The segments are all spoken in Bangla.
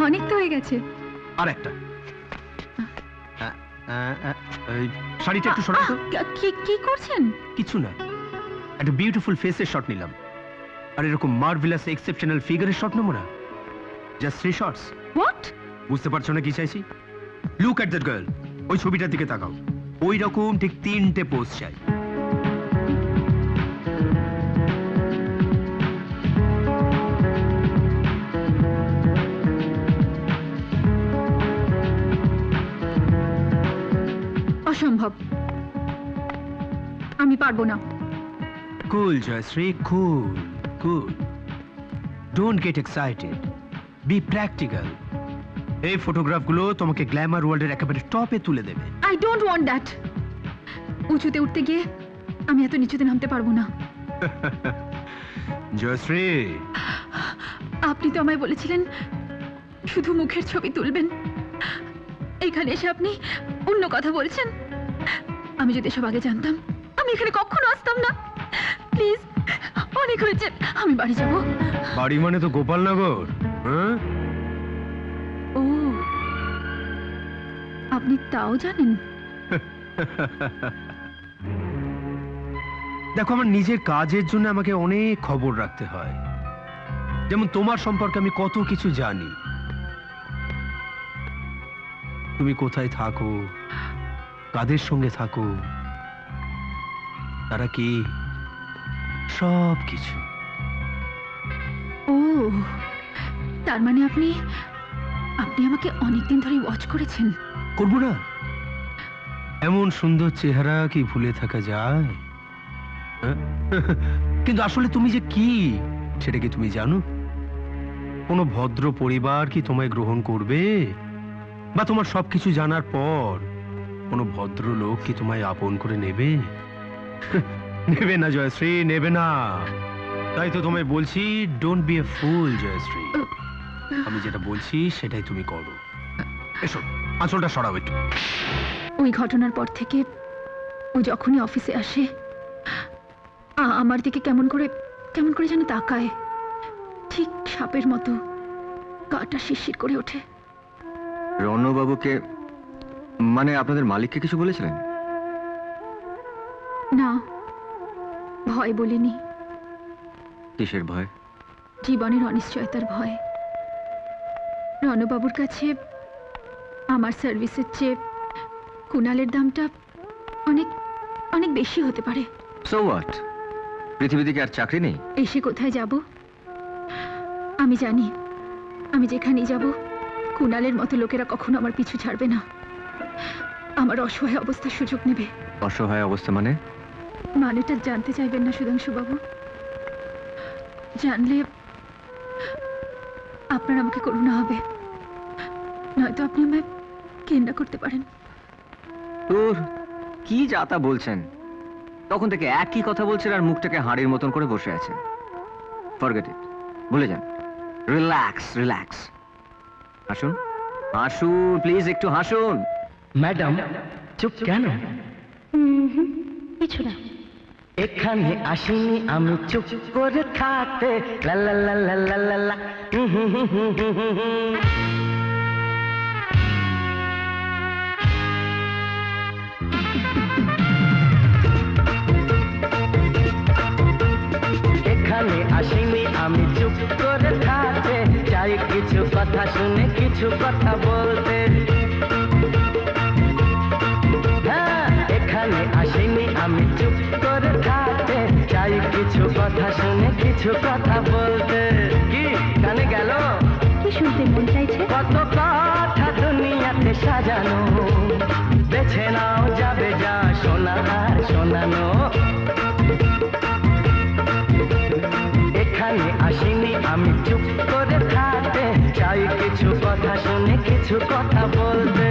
অনেক তো হয়ে গেছে। আর একটা শাড়িটা একটু সরাও তো। কি করছেন? কিছু না, একটা বিউটিফুল ফেসের শট নিলাম, আর এরকম মার্ভেলাস এক্সেপশনাল ফিগারের শট নেবো না? Just 3 shots. হোয়াট? বুঝতে পারছো না কি চাইছি? লুক এট দ্যাট গার্ল, ওই ছবিটার দিকে তাকাও। ওই রকম ঠিক 3টে পোজ চাই। অসম্ভব, আমি পারবো না। Cool Joyshree, cool cool, don't get excited, be practical. এই ফটোগ্রাফগুলো তোমাকে গ্ল্যামার ওয়ার্ল্ডের একেবারে টপে তুলে দেবে। I don't want that. উঁচুতে উঠতে গিয়ে আমি এত নিচুতে নামতে পারবো না। জয়শ্রী, আপনি তো আমায় বলেছিলেন শুধু মুখের ছবি তুলবেন, এখানে এসে আপনি অন্য কথা বলছেন। আমি যদি সব আগে জানতাম আমি এখানে কখনো আসতাম না। প্লিজ, অনেক হয়েছে, আমি বাড়ি যাব। বাড়ি মানে তো গোপালনগর। হ্যাঁ, ও, আপনি তাও জানেন? দেখো, আমার নিজের কাজের জন্য আমাকে অনেক খবর রাখতে হয়। যেমন তোমার সম্পর্কে আমি কত কিছু জানি। তুমি কোথায় থাকো, কাদের সঙ্গে থাকো, তারা কি, সব কিছু। ও, তার মানে আপনি আমাকে অনেকদিন ধরে ওয়াচ করেছেন। করবো না? এমন সুন্দর চেহারা কি ভুলে থাকা যায়? হ্যাঁ? কিন্তু আসলে তুমি যে কি সেটা কি তুমি জানো? কোনো ভদ্র পরিবার কি তোমায় গ্রহণ করবে? বা তোমার সবকিছু জানার পর কোনো ভদ্র লোক কি তোমায় আপন করে নেবে? নেবে না জয়শ্রী, নেবে না। তাই তো তোমায় বলছি, ডোন্ট বি এ ফুল জয়শ্রী। আমি যেটা বলছি সেটাই তুমি করো। এসো, আঁচলটা সরাও একটু। ওই ঘটনার পর থেকে ও যখনই অফিসে আসে আমার দিকে কেমন করে যেন তাকায়, ঠিক সাপের মতো গাটা শিরশির করে ওঠে। রণবাবুকে, মানে আপনাদের মালিককে কিছু বলেছিলেন? না, ভয় বলিনি। কিসের ভয়? জীবনের অনিশ্চয়তার ভয়। রণবাবুর কাছে আমার সার্ভিসের চেয়ে কুণালের দামটা অনেক অনেক বেশি হতে পারে। So what? পৃথিবী থেকে আর চাকরি নেই? এসে কোথায় যাব? আমি জানি আমি যেখানেই যাব কুণালের মতো লোকেরা কখনো আমার পিছু ছাড়বে না। আমার অসহায় অবস্থার সুযোগ নেবে। অসহায় অবস্থা মানে? মানেটা জানতে চাইবেন না সুধাংশু বাবু? জানলে আপনার আমাকে করুণা হবে, নয়তো আপনি আমায় ঘৃণা করতে পারেন। তোর কি যাতা বলছেন? তখন থেকে একই কথা বলছেন আর মুখটাকে হাড়ির মতন করে বসে আছেন। ফরগেট ইট, ভুলে যান। Relax relax. হাসুন হাসুন প্লিজ, একটু হাসুন। ম্যাডাম, চুপ কেন? কিছু না। এখানে আসিনি আমি চুপ করে থাকতে। লা লা লা লা লা লা লা। এখানে আসিনি আমি চুপ করে থাকতে, চাই কিছু কথা শুনে কিছু কথা বলতে। হ্যাঁ, এখানে আসিনি আমি চুপ করে থাকতে, চাই কিছু কথা শুনে কিছু কথা বলতে। কি কানে গেল? কি শুনতে মন চাইছে? কত কথা দুনিয়াতে সাজানো, বেছে নাও যাবে যা শোনা আর শোনানো। এখানে আসিনি আমি চুপ করে থাকতে, চাই কিছু কথা শুনে কিছু কথা বলতে।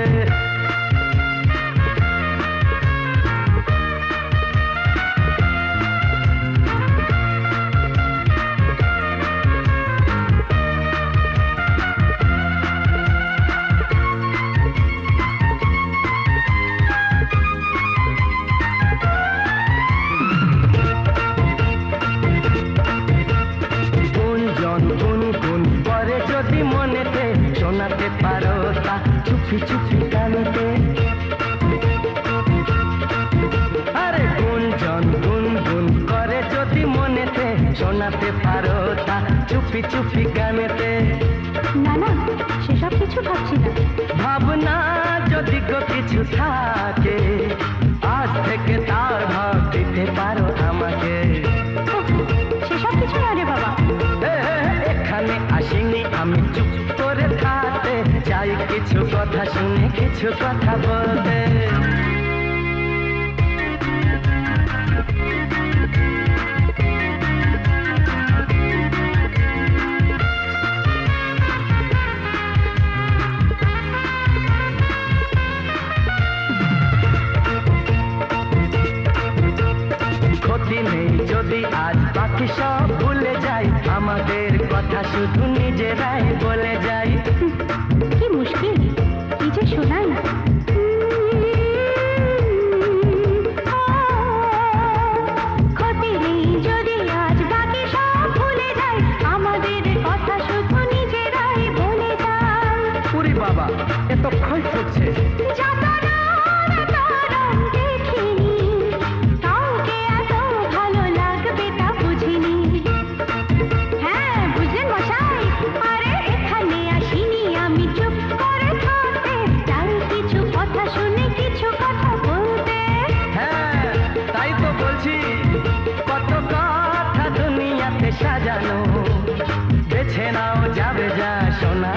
শোনাতে পারো তা চুপি চুপি গানেতে। আরে গুঞ্জন গুনগুন করে যদি মনেতে শোনাতে পারো তা চুপি চুপি গানেতে। না না, সেসব কিছু ভাবছি না। ভাবনা যদি গো কিছু থাকে আজ থেকে তার ভাব দিতে পারো আমাকে। সেসব কিছু না রে বাবা। এখানে আসিনি আমি চুপ করে থাকতে চাই কিছু কথা শুনে কিছু কথা বলতে। ক্ষতি নেই যদি আজ বাকি সব ভুলে যাই আমাদের কথা শুধু নিজেরাই বলে যাই। কি মুশকিল, নিজে শোনাই না। ক্ষতি নেই যদি আজ বাকি সব ভুলে যাই আমাদের কথা শুধু নিজেরাই বলে যাই। পুরি বাবা এত ক্ষয় করছে। সাজানো বেছে নাও যাবে যা শোনা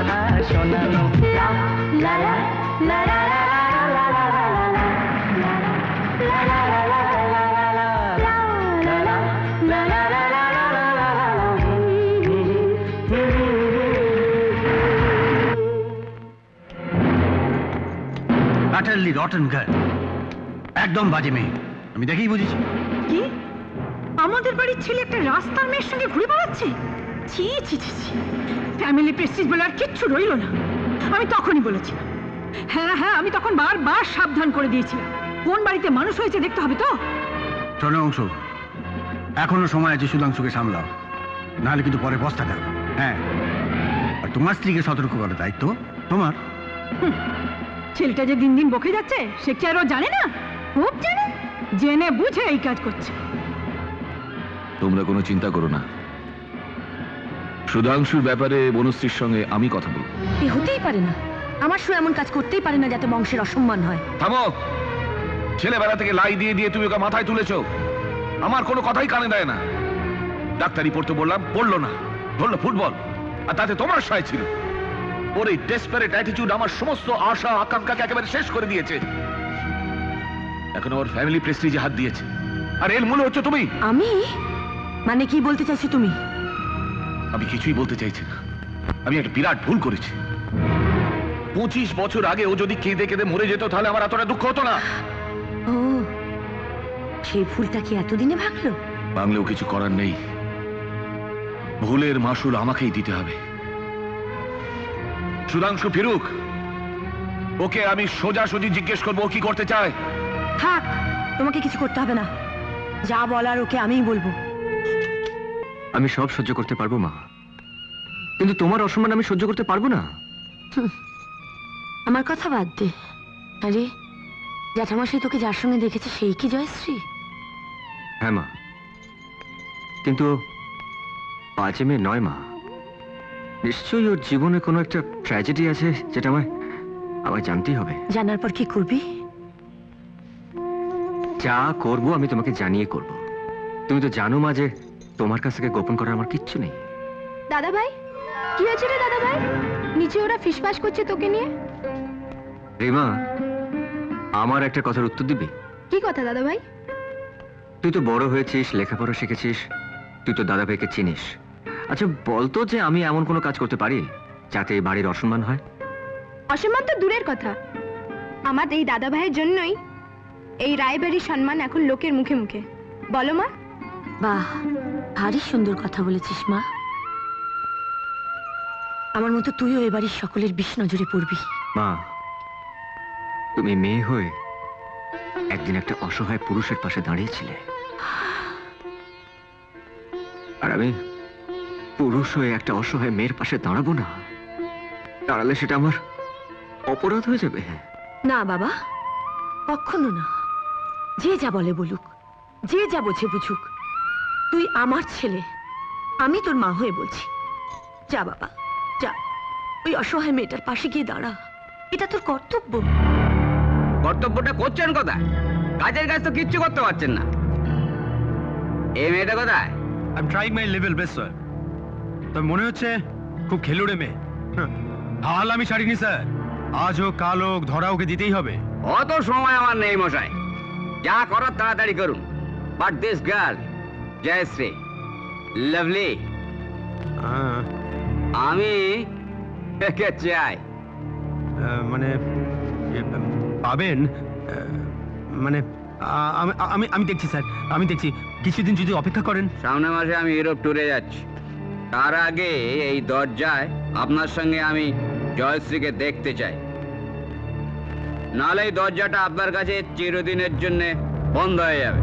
শোনানো। লা লা লা লা লা লা লা লা লা Utterly rotten girl. একদম বাজে মেয়ে, আমি দেখেই বুঝেছি। কি আমাদের বাড়ির ছেলে একটা রাস্তার মেয়ের সঙ্গে ঘুরে বেড়াচ্ছে? ছি ছি ছি ছি, ফ্যামিলি প্রেস্টিজ বলে আর কিচ্ছু রইল না। আমি তখনই বলেছিলাম, হ্যাঁ হ্যাঁ, আমি তখন বারবার সাবধান করে দিয়েছিলাম। কোন বাড়িতে মানুষ হয়েছে দেখতে হবে তো। শোনো অংশ, এখনো সময় আছে, সুধাংশুকে সামলাও, নাহলে কিন্তু পরে পস্তাতে হবে। হ্যাঁ, আর তোমার স্ত্রীকে সতর্ক করার দায়িত্ব তোমার। ছেলেটা যে দিন দিন বকে যাচ্ছে সে কি আরও জানে না? খুব জানে, জেনে বুঝে এই কাজ করছে। তোমরা কোনো চিন্তা করো না, সুধাংশুর ব্যাপারে বনশ্রীর সঙ্গে আমি কথা বলবো। এ হতেই পারে না, আমার সু এমন কাজ করতেই পারে না যাতে বংশের অসম্মান হয়। থামো, ছেলেবেলা থেকে লাই দিয়ে দিয়ে তুমি ওকে মাথায় তুলেছো, আমার কোনো কথাই কানে দেয় না। ডাক্তারি পড়তে বললাম, পড়লো না, ধরলো ফুটবল, আর তাতে তোমার সায় ছিল। ওর এই ডেসপারেট অ্যাটিটিউড আমার সমস্ত আশা আকাঙ্ক্ষাকে একেবারে শেষ করে দিয়েছে। এখন ওর ফ্যামিলি প্রেস্টিজে হাত দিয়েছে, আর এর মূলে হচ্ছে তুমি। আমি মানে কি বলতে চাইছো তুমি? আমি কিছুই বলতে চাইছি না, আমি একটা বিরাট ভুল করেছি। 25 বছর আগে ও যদি কেঁদে কেঁদে মরে যেত তাহলে আমার এতটা দুঃখ হতো না। ও, সেই ভুলটা কি এতদিনে ভাঙলো? বাংলেও কিছু করার নেই, ভুলের মাসুল আমাকেই দিতে হবে। সুধাংশু ফিরুক, ওকে আমি সোজাসুজি জিজ্ঞেস করবো ও কি করতে চায়। থাক, তোমাকে কিছু করতে হবে না, যা বলার ওকে আমিই বলবো। আমি সব সহ্য করতে পারবো মা, কিন্তু তোমার অসম্মান আমি সহ্য করতে পারবো না। আমার কথা বাদ দে। আরে জ্যাঠামশাই তোকে যার সঙ্গে দেখেছে সেই কি জয়শ্রী? হ্যাঁ মা, কিন্তু বাজে মেয়ে নয় মা। নিশ্চয়ই ওর জীবনে কোনো একটা ট্র্যাজেডি আছে যেটা আমায় জানতেই হবে। জানার পর কি করবি? যা করব আমি তোমাকে জানিয়ে করব। তুমি তো জানো মা যে তোমার কাছ থেকে গোপন করার আমার কিচ্ছু নেই। দাদা ভাই, কি হয়েছে রে দাদা ভাই? নিচে ওরা ফিসফাস করছে তোকে নিয়ে। রিমা, আমার একটা কথার উত্তর দিবি? কি কথা দাদা ভাই? তুই তো বড় হয়েছিস, লেখাপড়া শিখেছিস, তুই তো দাদা ভাইকে চিনিস। আচ্ছা বলতো যে আমি এমন কোনো কাজ করতে পারি যাতে এই বাড়ির অসম্মান হয়? অসম্মান তো দূরের কথা, আমার এই দাদা ভাইয়ের জন্যই এই রায়বাড়ির সম্মান এখন লোকের মুখে মুখে। বলো মা। বাহ, ভারী সুন্দর কথা বলেছিস মা। আমার মতো তুইও এবাড়ির সকলের বিষ নজরে পড়বি। মা, তুমি মেয়ে হয়ে একদিন একটা অসহায় পুরুষের পাশে দাঁড়িয়েছিলে, আর আমি পুরুষ হয়ে একটা অসহায় মেয়ের পাশে দাঁড়াবো না? তাহলে সেটা আমার অপরাধ হয়ে যাবে। না বাবা, কখনো না। যে যা বলে বলুক, যে যা বোঝে বুঝুক, তুই আমার ছেলে, আমি তোর মা হয়ে বলছি। যা বাবা, যা, ওই অসহায় মেয়েটার পাশে গিয়ে দাঁড়া। এটা তোর কর্তব্য। কর্তব্যটা করছেন কোথায়? কাজের কাজ তো কিচ্ছু করতে পারছেন না। এই মেয়েটা কোথায়? I am trying my level best sir. তবে মনে হচ্ছে খুব খেলুড়ে মেয়ে। হাল আমি ছাড়িনি স্যার। আজ হোক কাল হোক ধরা ওকে দিতেই হবে। অত সময় আমার নেই মশাই, যা করার তাড়াতাড়ি করুন। But this girl Jayashree, lovely, আমি একে চাই। মানে পাবেন? মানে আমি দেখছি স্যার, আমি দেখছি। কিছুদিন যদি অপেক্ষা করেন। সামনের মাসে আমি ইউরোপ ট্যুরে যাচ্ছি। তার আগে এই দরজায় আপনার সঙ্গে আমি জয়শ্রীকে দেখতে চাই, নাহলে এই দরজাটা আপনার কাছে চিরদিনের জন্য বন্ধ হয়ে যাবে।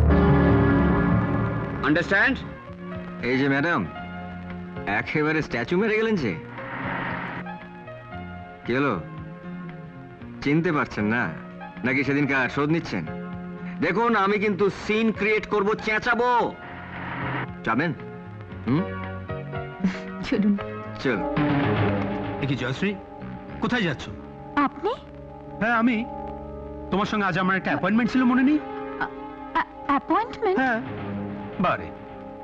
আন্ডারস্ট্যান্ড? এই যে ম্যাডাম, একেবারে স্ট্যাচু মেরে গেলেন যে। কি হলো, চিনতে পারছেন না নাকি সেদিনকার শোধ নিচ্ছেন? দেখুন, আমি কিন্তু সিন ক্রিয়েট করব, চেঁচাবো। যাবেন? চলুন। চল। দেখি জয়শ্রী, কোথায় যাচ্ছ? আপনি? হ্যাঁ আমি। তোমার সঙ্গে আজ আমার একটা অ্যাপয়েন্টমেন্ট ছিল, মনে নেই? অ্যাপয়েন্টমেন্ট? হ্যাঁ। বারে,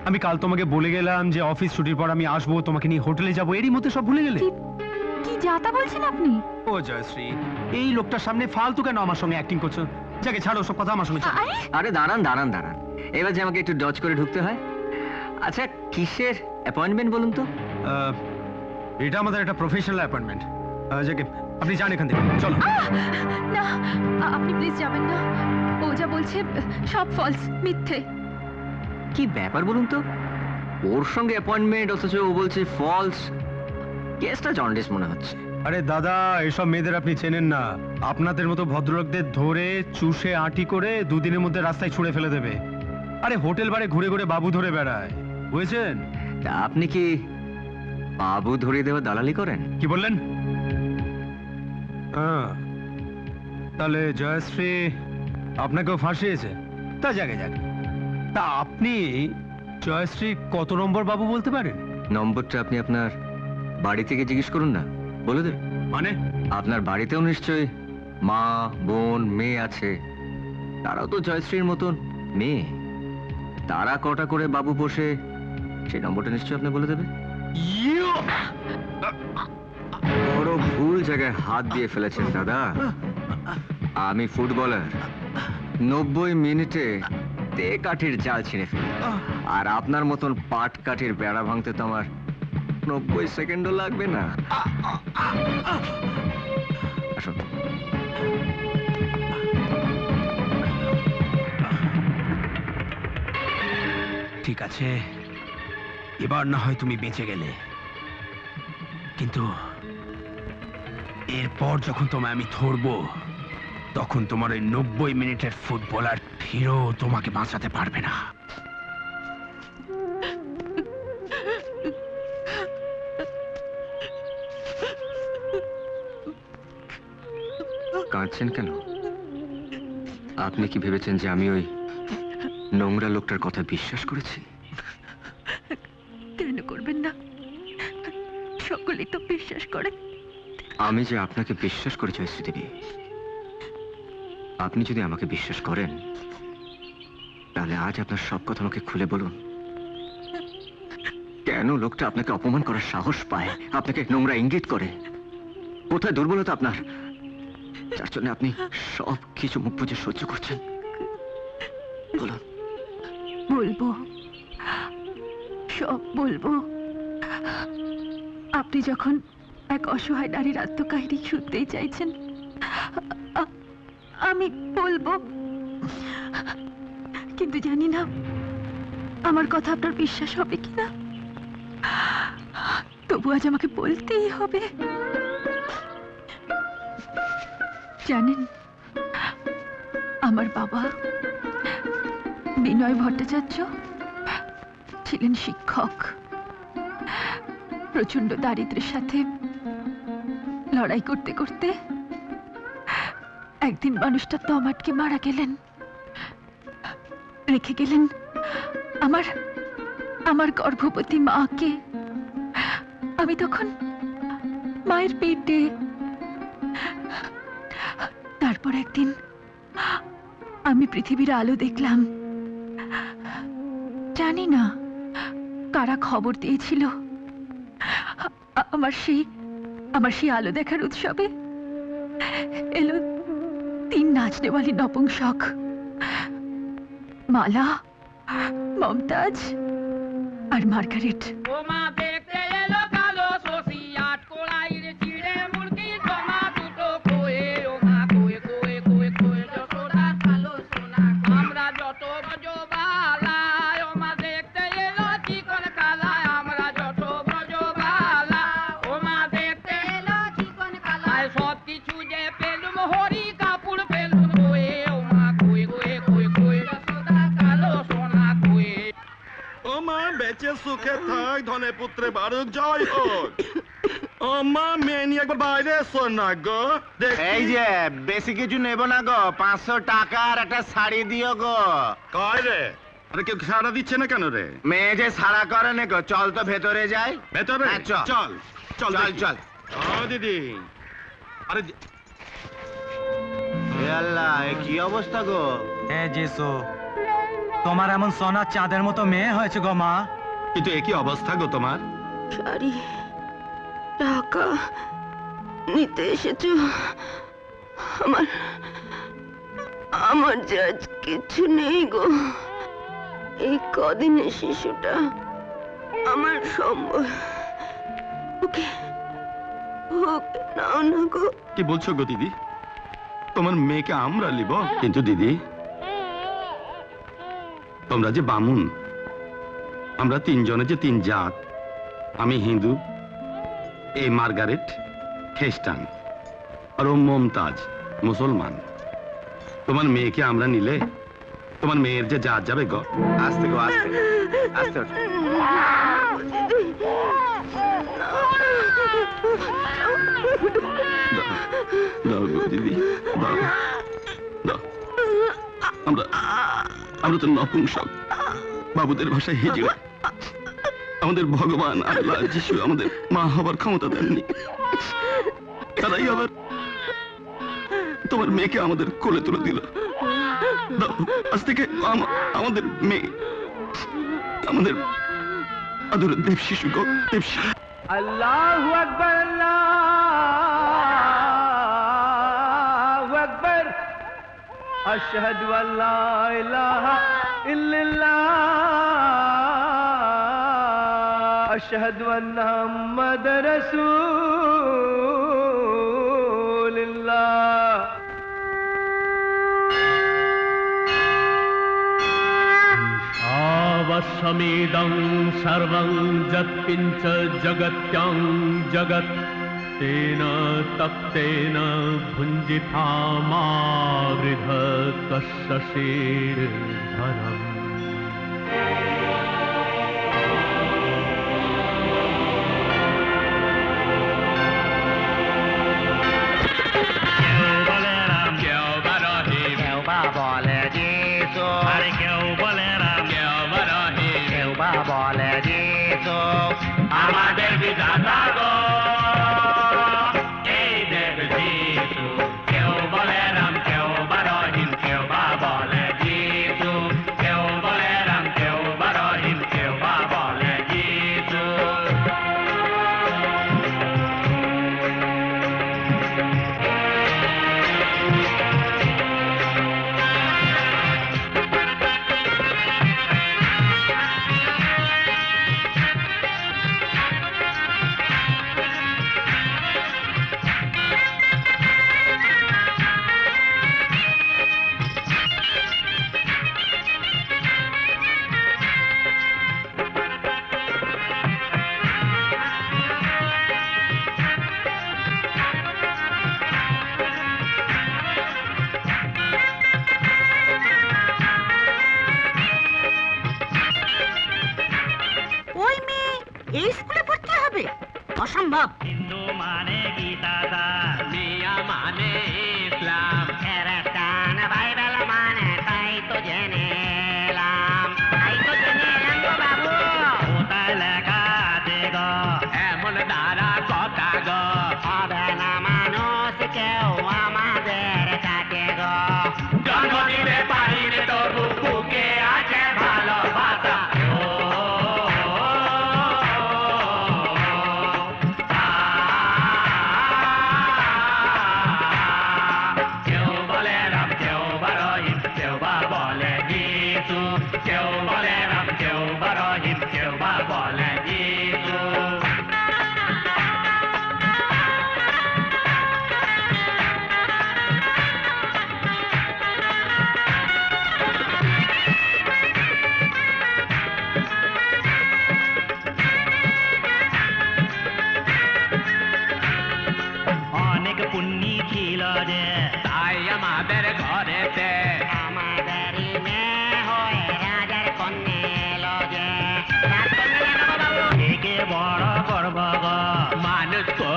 আমি কাল তোমাকে বলে গেলাম যে অফিস ছুটির পর আমি আসবো, তোমাকে নিয়ে হোটেলে যাবো, এরই মধ্যে সব ভুলে গেলে? কি যাতা বলছেন আপনি? ও জয়শ্রী, এই লোকটার সামনে ফালতু কেন আমার সঙ্গে অ্যাক্টিং করছো? যাকে ছাড়ো, সব কথা আমার সঙ্গে চলো। আরে দাঁড়ান দাঁড়ান দাঁড়ান, এবার যে আমাকে একটু ডজ করে ঢুকতে হয়। আচ্ছা, কিসের অ্যাপয়েন্টমেন্ট বলুন তো? এটা আমাদের একটা প্রফেশনাল অ্যাপয়েন্টমেন্ট। যাকে আপনি যান এখান থেকে, চলো। না, আপনি প্লিজ যাবেন না। ও যা বলছে সব ফলস, মিথ্যে। কি ব্যাপার বলুন তো? ওর সঙ্গে অ্যাপয়েন্টমেন্ট, অথচ ও বলছে ফলস। কেসটা জন্ডিস মনে হচ্ছে। আরে দাদা, এসব মেয়েদের আপনি চেনেন না। আপনাদের মতো ভদ্রলোকদের ধরে চুষে আঁটি করে দুদিনের মধ্যে রাস্তায় ছুঁড়ে ফেলে দেবে। আরে হোটেল বারে ঘুরে ঘুরে বাবু ধরে বেড়ায়, বুঝেছেন? তা আপনি কি বাবু ধরিয়ে দেওয়া দালালি করেন? কি বললেন? তাহলে জয়শ্রী আপনাকেও ফাঁসিয়েছে? তা যাকে যাক। তা আপনি জয়শ্রী কত নম্বর বাবু বলতে পারেন? নম্বরটা আপনি আপনার বাড়ি থেকে জিজ্ঞেস করুন না, বলে দেবে। মানে? আপনার বাড়িতেও নিশ্চয়ই মা, বোন, মেয়ে আছে। তারাও তো জয়শ্রীর মতন মেয়ে। তারা কটা করে বাবু বসে, সেই নম্বরটা নিশ্চয়ই আপনি বলে দেবে। বড় ভুল জায়গায় হাত দিয়ে ফেলেছেন দাদা। আমি ফুটবলার, 90 মিনিটে তে কাঠির জাল ছিঁড়ে ফেলি, আর আপনার মতন পাট কাঠির বেড়া ভাঙতে তো আমার 90 সেকেন্ডও লাগবে না। আসুন। ঠিক আছে, এবার না হয় তুমি বেঁচে গেলে, কিন্তু এরপর যখন তোমায় আমি ধরবো, তখন তোমার ওই 90 মিনিটের ফুটবলার ফিরো তোমাকে বাঁচাতে পারবে না। কাঁদছেন কেন? আপনি কি ভেবেছেন যে আমি ওই নোংরা লোকটার কথা বিশ্বাস করেছি? কেন করবেন না? সকলেই তো বিশ্বাস করে। আমি যে আপনাকে বিশ্বাস করেছি শ্রীদেবী, আপনি যদি আমাকে বিশ্বাস করেন, তাহলে আজ আপনার সব কথা আমাকে খুলে বলুন। কেন লোকটা আপনাকে অপমান করার সাহস পায়, আপনাকে নোংরা ইঙ্গিত করে? কোথায় দুর্বলতা আপনার, যার জন্য আপনি সব কিছু মুখ বুজে সহ্য করছেন? বলুন। বলবো, সব বলবো। আপনি যখন এক অসহায় নারীর আত্মকাহিনী শুনতেই চাইছেন, আমি বলবো, কিন্তু জানি না আমার কথা আপনার বিশ্বাস হবে কিনা। তবু আজ আমাকে বলতেই হবে। জানেন, আমার বাবা বিনয় ভট্টাচার্য ছিলেন শিক্ষক। প্রচন্ড দারিদ্র্যের সাথে লড়াই করতে করতে একদিন মানুষটা তমাটকে মারা গেলেন, রেখে গেলেন আমার আমার গর্ভবতী মাকে। আমি তখন মায়ের পেটে। তারপর একদিন আমি পৃথিবীর আলো দেখলাম। জানি না কারা খবর দিয়েছিল। আমার সেই আলো দেখার উৎসবে এলো 3 নাচনেওয়ালি নপুংসক, মালা, মমতাজ আর মার্গারেট। বেঁচে সুখে থাক, ধনে পুত্রে বাড়ুক, জয় হোক। ও মা, মেয়ে নিয়ে একবার বাইরে এসো না গো। এই যে বেশি কিছু নেব না গো, 500 টাকার একটা শাড়ি দিও গো। কয় রে? আরে কেউ সাড়া দিচ্ছে না কেন রে? মেয়ে যে সাড়া করে না গো, চল তো ভেতরে যাই। ভেতরে? হ্যাঁ, চল চল চল চল দেখি। চল। ও দিদি, আরে এ আল্লাহ, এ কি অবস্থা গো? হে যিশু, তোমার এমন সোনা চাঁদের মতো মেয়ে হয়েছে গো মা। কিন্তু এ কি অবস্থা গো তোমার? শাড়ি, টাকা নিতে এসেছো? আমার আমার যে আজ কিছু নেই গো। এই কদিনে শিশুটা আমার সম্বল। ওকে ওকে নাও না গো। কি বলছো গো দিদি? তোমার মেয়েকে আমরা নিব? কিন্তু দিদি, তোমরা যে বামুন, আমরা 3 জনে যে 3 জাত। আমি হিন্দু, এই মার্গারেট খ্রিস্টান, আর ও মমতাজ মুসলমান। তোমার মেয়েকে আমরা নিলে তোমার মেয়ের যে জাত যাবে গো। আস্তে গো, আস্তে আস্তে। দাও গো দিদি, দাও দাও। আমরা তো নপুংসক, বাবুদের ভাষায় হিজড়া। আমাদের ভগবান আল্লাহ যিশু আমাদের মা হবার ক্ষমতা দেননি। তারাই আবার তোমার মেয়েকে আমাদের কোলে তুলে দিল। দাও, আজ থেকে আমাদের মেয়ে, আমাদের আদরের দেব শিশু গো, দেব শিশু। আল্লাহু আকবার, আল্লাহু আকবার, আশহাদু আল্লা ইলাহা ইল্লাল্লাহ, আশহাদু আন্না মুহাম্মাদার রাসূলুল্লাহ। आवश्यमिदं सर्वं यत्किञ्च जगत्यां जगत् तेन तप्तेन भुञ्जिता मा वृध कस्य शीर्धनम्। আমাদের বিধাতা গো, এই দেব যিশু। কেউ বলে রাম, কেউ বা রহিম, কেউ বা বলে যিশু, কেউ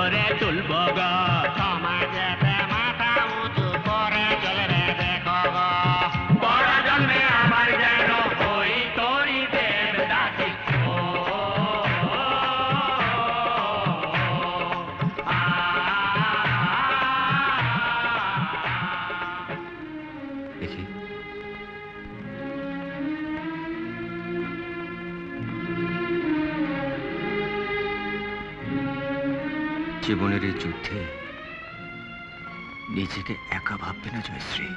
করে তুলব গো সমাজেতে মাথা উঁচু করে চলবে দেখো গো বড় জন্মে আমার যেন হই তোরি দেব দাসী দেখি জীবনের এই যুদ্ধে নিজেকে একা ভাববে না জয়শ্রী।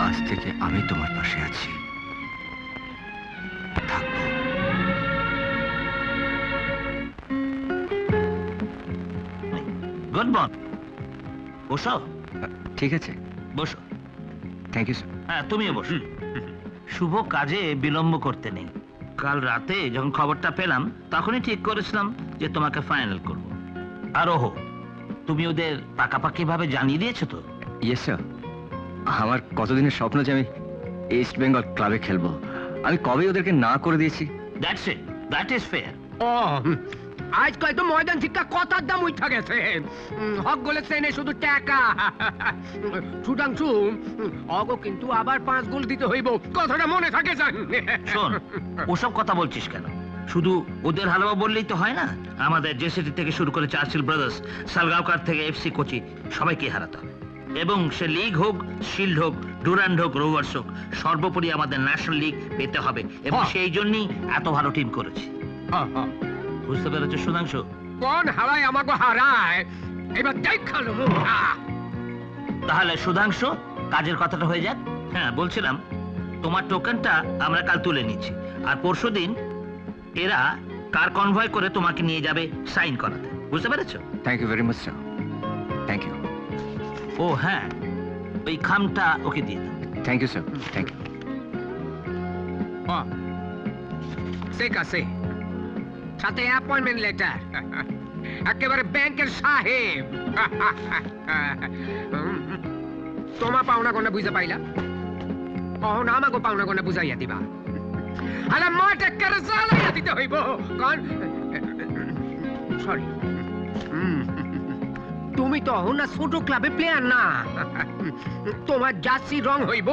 আজ থেকে আমি তোমার পাশে আছি, থাকবো। Good morning. বসো। ঠিক আছে, বসো। Thank you sir. হ্যাঁ, তুমিও বসো। শুভ কাজে বিলম্ব করতে নেই। কাল রাতে যখন খবরটা পেলাম তখনই ঠিক করেছিলাম যে তোমাকে ফাইনাল করব। আর ওহো, তুমি ওদের পাকাপাকি ভাবে জানিয়ে দিয়েছো তো? Yes sir. আমার কতদিনের স্বপ্ন যে আমি ইস্ট বেঙ্গল ক্লাবে খেলবো, আমি কবে ওদেরকে না করে দিয়েছি। That's it, that is fair. ও আজকাল তো ময়দান শিক্ষা কথার দাম উঠা গেছে। হক গোলে সেনে শুধু টাকা। সুধাংশু অগো কিন্তু আবার 5 গোল দিতে হইব, কথাটা মনে থাকে জান। শোন, ওসব কথা বলছিস কেন? শুধু ওদের হালুয়া বললেই তো হয় না। আমাদের জেসিটি থেকে শুরু করে চার্চিল ব্রাদার্স, সালগাঁওকার থেকে এফসি কোচি সবাইকে হারাতে হবে। এবং সে লিগ হোক, শিল্ড হোক, ডুরান্ড হোক, রোভার্স হোক, সর্বোপরি আমাদের ন্যাশনাল লিগ পেতে হবে। এবং সেই জন্যই এত ভালো টিম করেছি। বুঝতে পেরেছো সুধাংশু? কোন হারায় আমাকে হারায় এবার দেখালো। তাহলে সুধাংশু, কাজের কথাটা হয়ে যাক। হ্যাঁ, বলছিলাম তোমার টোকেনটা আমরা কাল তুলে নিচ্ছি, আর পরশুদিন এরা কার কনভয় করে তোমাকে নিয়ে যাবে সাইন করাতে। বুঝতে পেরেছো? Thank you very much sir. Thank you. ও হ্যাঁ, ওই খামটা ওকে দিয়ে দাও। Thank you sir. Thank you. ঠিক আছে, সাথে অ্যাপয়েন্টমেন্ট লেটার, একেবারে ব্যাংকের সাহেব। তোমার পাওনা কোনা বুঝতে পাইলা, কখন আমাকে পাওনা কোনা বুঝাইয়া দিবা। আরে মাঠ একেবারে চালাইয়া দিতে হইব। কারণ সরি, তুমি তো না ছোট ক্লাবে প্লেয়ার না। তোমার জার্সি রং হইব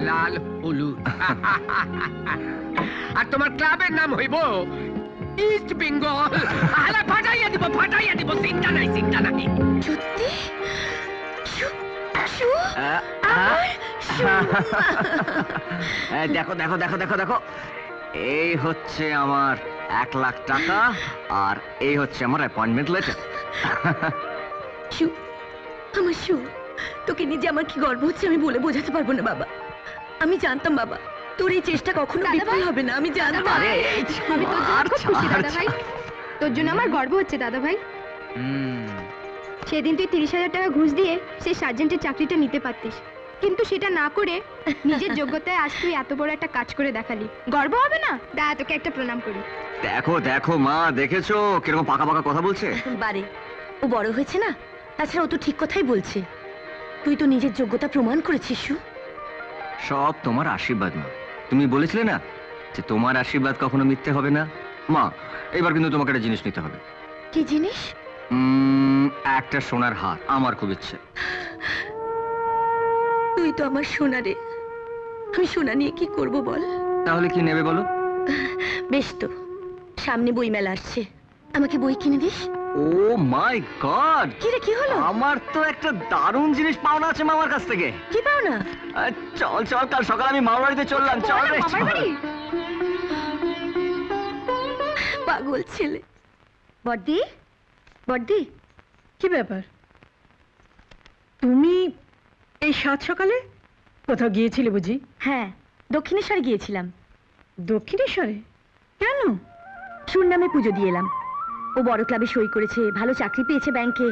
লাল হলুদ। আর তোমার ক্লাবের নাম হইব ইস্ট বেঙ্গল। আলা ফাটাইয়া দিব, ফাটাইয়া দিব, চিন্তা নাই, চিন্তা নাই। সত্যি? দেখো দেখো দেখো দেখো দেখো, এই হচ্ছে আমার 1 লাখ টাকা, আর এই হচ্ছে আমার অ্যাপয়েন্টমেন্ট লেটার। আমার শু, তোকে নিজে আমার কি গর্ব হচ্ছে আমি বলে বোঝাতে পারবো না বাবা। আমি জানতাম বাবা তোর এই চেষ্টা কখনো বিফল হবে না, আমি জানতাম। আমি তোর জন্য খুব খুশি দাদা ভাই, তোর জন্য আমার গর্ব হচ্ছে দাদা ভাই। সেদিন তুই 30,000 টাকা ঘুষ দিয়ে সেই সার্জেন্টের চাকরিটা নিতে পারতিস, কিন্তু সেটা না করে নিজের যোগ্যতায় আজ তুই এত বড় একটা কাজ করে দেখালি। গর্ব হবে না? দাদা তোকে একটা প্রণাম করি। দেখো দেখো মা, দেখেছো কিরকম পাকা পাকা কথা বলছে? বারে, ও বড় হয়েছে না, তাছাড়া ও তো ঠিক কথাই বলছে। তুই তো নিজের যোগ্যতা প্রমাণ করেছিস। সব তোমার আশীর্বাদ মা। তুমি বলেছিলে না যে তোমার আশীর্বাদ কখনো মিথ্যে হবে না। মা, এবার কিন্তু তোমাকে একটা জিনিস নিতে হবে। কি জিনিস? একটা সোনার হার, আমার খুব ইচ্ছে। তুই তো আমার সোনা রে, আমি সোনা নিয়ে কি করব বল? তাহলে কি নেবে বলো? বেশ তো, সামনে বই মেলা আসছে, আমাকে বই কিনে দিস। O my god! কি রে, কি হলো? আমার তো একটা দারুণ জিনিস পাওনা আছে মামার কাছ থেকে। কি পাওনা? চল চল, কাল সকালে আমি মামার বাড়িতে চললাম। চল রে, চল। পাগল ছেলে। বড়দি, বড়দি, কি ব্যাপার? তুমি এই সাত সকালে কোথাও গিয়েছিলে বুঝি? হ্যাঁ, দক্ষিণেশ্বরে গিয়েছিলাম। দক্ষিণেশ্বরে কেন? সুর নামে পুজো দিয়ে এলাম। ও বড় ক্লাবে সই করেছে, ভালো চাকরি পেয়েছে ব্যাংকে,